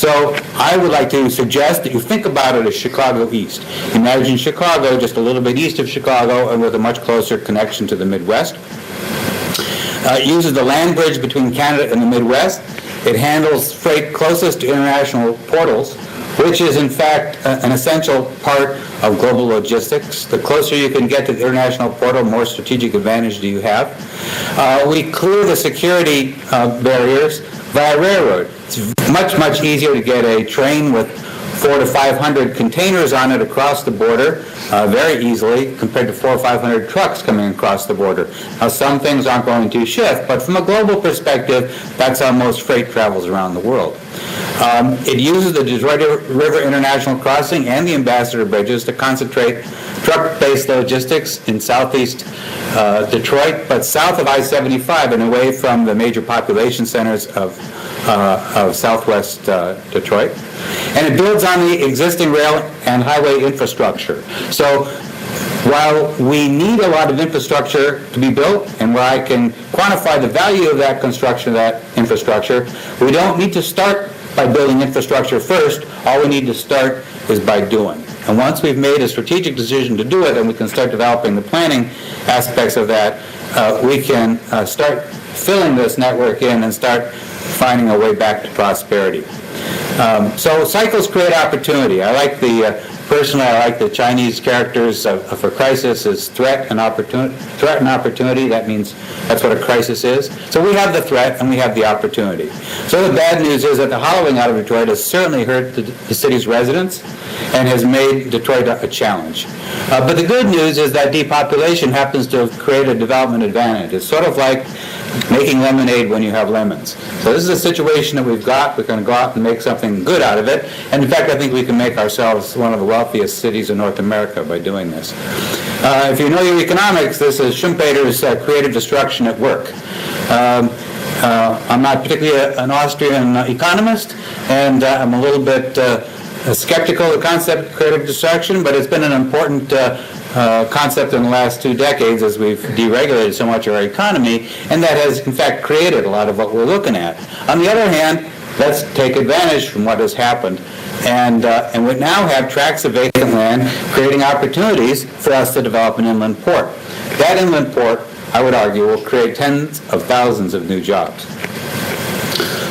So I would like to suggest that you think about it as Chicago East. Imagine Chicago just a little bit east of Chicago and with a much closer connection to the Midwest. It uses the land bridge between Canada and the Midwest. It handles freight closest to international portals, which is in fact an essential part of global logistics. The closer you can get to the international portal, more strategic advantage do you have. We clear the security barriers via railroad. It's much easier to get a train with 400 to 500 containers on it across the border very easily compared to 400 or 500 trucks coming across the border. Now, some things aren't going to shift, but from a global perspective, that's how most freight travels around the world. It uses the Detroit River International Crossing and the Ambassador Bridges to concentrate truck-based logistics in southeast Detroit, but south of I-75 and away from the major population centers of southwest Detroit. And it builds on the existing rail and highway infrastructure. So while we need a lot of infrastructure to be built, and where I can quantify the value of that construction of that infrastructure, we don't need to start by building infrastructure first. All we need to start is by doing. And once we've made a strategic decision to do it, and we can start developing the planning aspects of that, we can start filling this network in and start finding a way back to prosperity. So cycles create opportunity. I like personally, I like the Chinese characters for crisis as threat and opportunity. That means that's what a crisis is. So we have the threat and we have the opportunity. So the bad news is that the hollowing out of Detroit has certainly hurt the city's residents and has made Detroit a challenge. But the good news is that depopulation happens to create a development advantage. It's sort of like making lemonade when you have lemons. So this is a situation that we've got. We're going to go out and make something good out of it. And in fact, I think we can make ourselves one of the wealthiest cities in North America by doing this. If you know your economics, this is Schumpeter's creative destruction at work. I'm not particularly an Austrian economist, and I'm a little bit skeptical of the concept of creative destruction, but it's been an important concept in the last 2 decades as we've deregulated so much of our economy, and that has in fact created a lot of what we're looking at. On the other hand, let's take advantage from what has happened, and we now have tracts of vacant land creating opportunities for us to develop an inland port. That inland port, I would argue, will create tens of thousands of new jobs.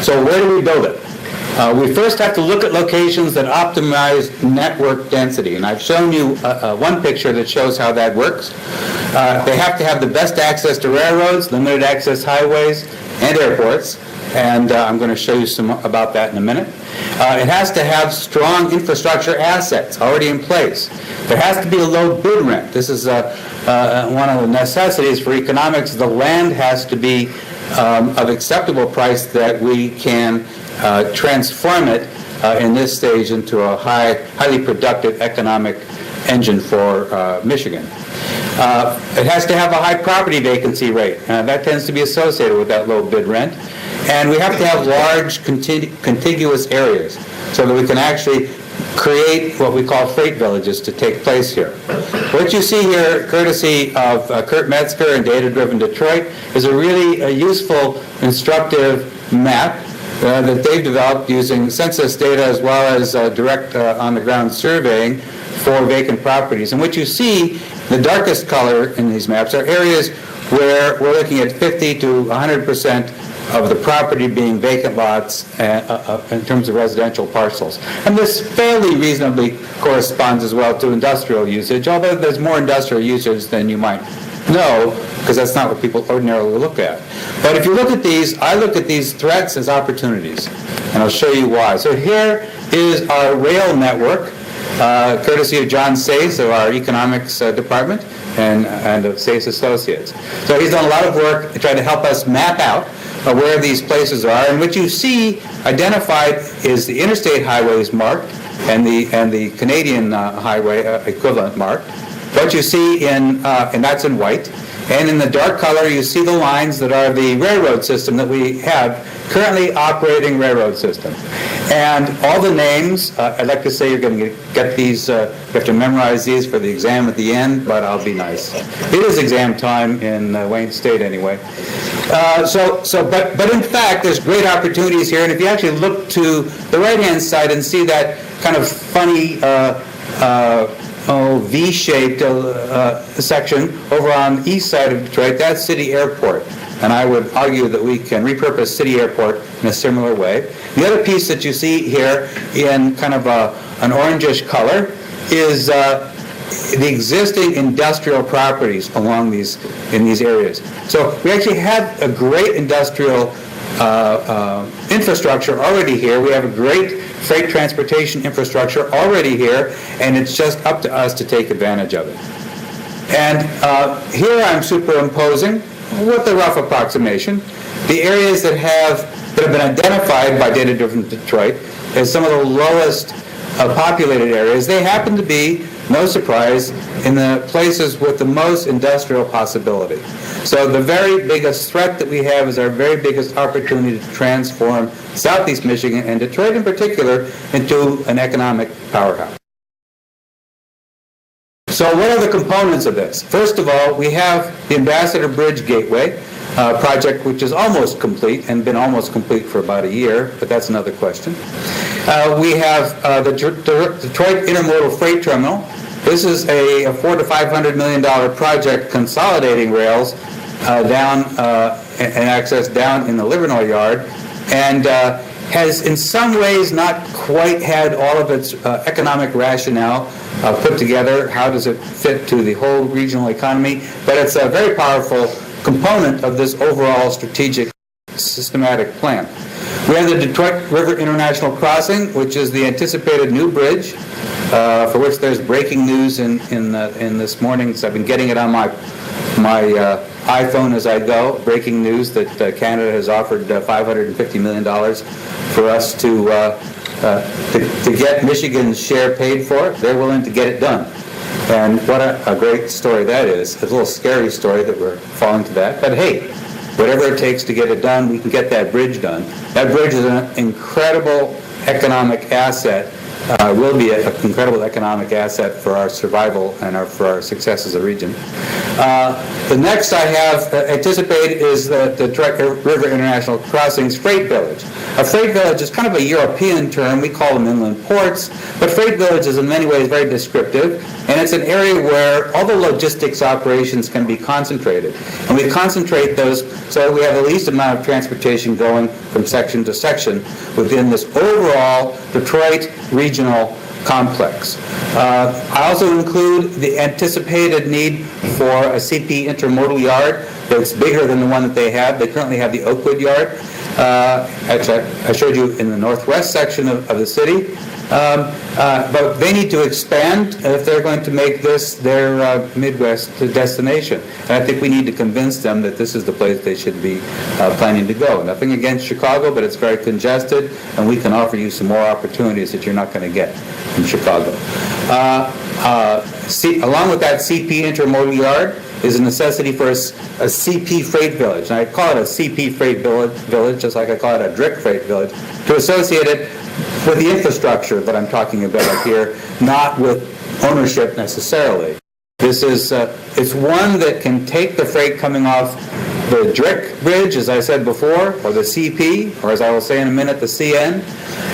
So where do we build it? We first have to look at locations that optimize network density, and I've shown you one picture that shows how that works. They have to have the best access to railroads, limited access highways, and airports, and I'm going to show you some about that in a minute. It has to have strong infrastructure assets already in place. There has to be a low bid rent. This is one of the necessities for economics. The land has to be of acceptable price that we can transform it in this stage into a highly productive economic engine for Michigan. It has to have a high property vacancy rate. That tends to be associated with that low bid rent. And we have to have large contiguous areas so that we can actually create what we call freight villages to take place here. What you see here, courtesy of Kurt Metzger and Data Driven Detroit, is a really useful, instructive map that they've developed using census data as well as direct on-the-ground surveying for vacant properties. And what you see, the darkest color in these maps, are areas where we're looking at 50 to 100% of the property being vacant lots in terms of residential parcels. And this fairly reasonably corresponds as well to industrial usage, although there's more industrial usage than you might know, because that's not what people ordinarily look at. But if you look at these, I look at these threats as opportunities, and I'll show you why. So here is our rail network, courtesy of John Sayce of our economics department and of Sayce Associates. So he's done a lot of work to try to help us map out where these places are, and what you see identified is the interstate highways marked and the Canadian highway equivalent marked. What you see and that's in white, And in the dark color, you see the lines that are the railroad system that we have, currently operating railroad system. And all the names, I'd like to say you're going to get these, you have to memorize these for the exam at the end, but I'll be nice. It is exam time in Wayne State anyway. But in fact, there's great opportunities here, and if you actually look to the right-hand side and see that kind of funny V-shaped section over on the east side of Detroit, that's City Airport. And I would argue that we can repurpose City Airport in a similar way. The other piece that you see here in kind of an orangish color is the existing industrial properties along in these areas. So we actually have a great industrial infrastructure already here. We have a great freight transportation infrastructure already here, and it's just up to us to take advantage of it. And here I'm superimposing, with a rough approximation, the areas that have been identified by Data Driven Detroit as some of the lowest populated areas. They happen to be, no surprise, in the places with the most industrial possibility. So the very biggest threat that we have is our very biggest opportunity to transform Southeast Michigan, and Detroit in particular, into an economic powerhouse. So what are the components of this? First of all, we have the Ambassador Bridge Gateway project, which is almost complete and been almost complete for about a year, but that's another question. We have the Detroit Intermodal Freight Terminal. This is a $400 to $500 million project consolidating rails down and access down in the Livernois Yard, and has in some ways not quite had all of its economic rationale put together. How does it fit to the whole regional economy? But it's a very powerful component of this overall strategic, systematic plan. We have the Detroit River International Crossing, which is the anticipated new bridge, for which there's breaking news in this morning. So I've been getting it on my iPhone as I go. Breaking news that Canada has offered $550 million for us to get Michigan's share paid for. They're willing to get it done. And what a great story that is. It's a little scary story that we're falling to that. But hey, whatever it takes to get it done, we can get that bridge done. That bridge is an incredible economic asset, will be an incredible economic asset for our survival and for our success as a region. The next I have anticipated is the Detroit River International Crossings Freight Village. A freight village is kind of a European term. We call them inland ports, but freight village is in many ways very descriptive, and it's an area where all the logistics operations can be concentrated. And we concentrate those so we have the least amount of transportation going from section to section within this overall Detroit regional complex. I also include the anticipated need for a CP intermodal yard that's bigger than the one that they have. They currently have the Oakwood yard. Actually, I showed you in the northwest section of the city. But they need to expand if they're going to make this their Midwest destination. And I think we need to convince them that this is the place they should be planning to go. Nothing against Chicago, but it's very congested, and we can offer you some more opportunities that you're not going to get in Chicago. Along with that CP intermodal yard is a necessity for a CP freight village. And I call it a CP freight village, just like I call it a DRIC freight village, to associate it with the infrastructure that I'm talking about here, not with ownership necessarily. This is it's one that can take the freight coming off the DRIC bridge, as I said before, or the CP, or as I will say in a minute, the CN,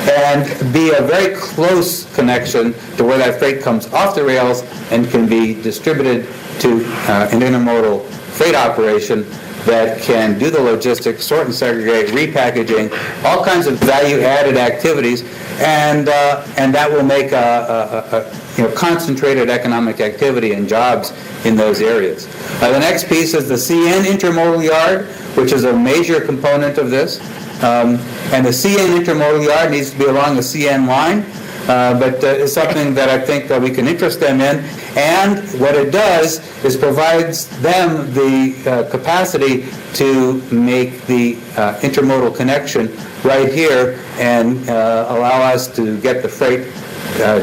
and be a very close connection to where that freight comes off the rails and can be distributed to an intermodal freight operation that can do the logistics, sort and segregate, repackaging, all kinds of value-added activities, and that will make a concentrated economic activity and jobs in those areas. The next piece is the CN intermodal yard, which is a major component of this, and the CN intermodal yard needs to be along the CN line. But it's something that I think we can interest them in. And what it does is provides them the capacity to make the intermodal connection right here and allow us to get the freight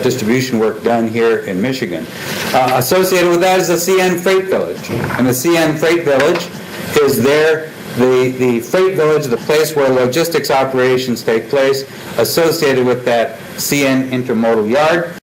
distribution work done here in Michigan. Associated with that is the CN Freight Village. And the CN Freight Village is there, the freight village, the place where logistics operations take place, associated with that CN Intermodal Yard.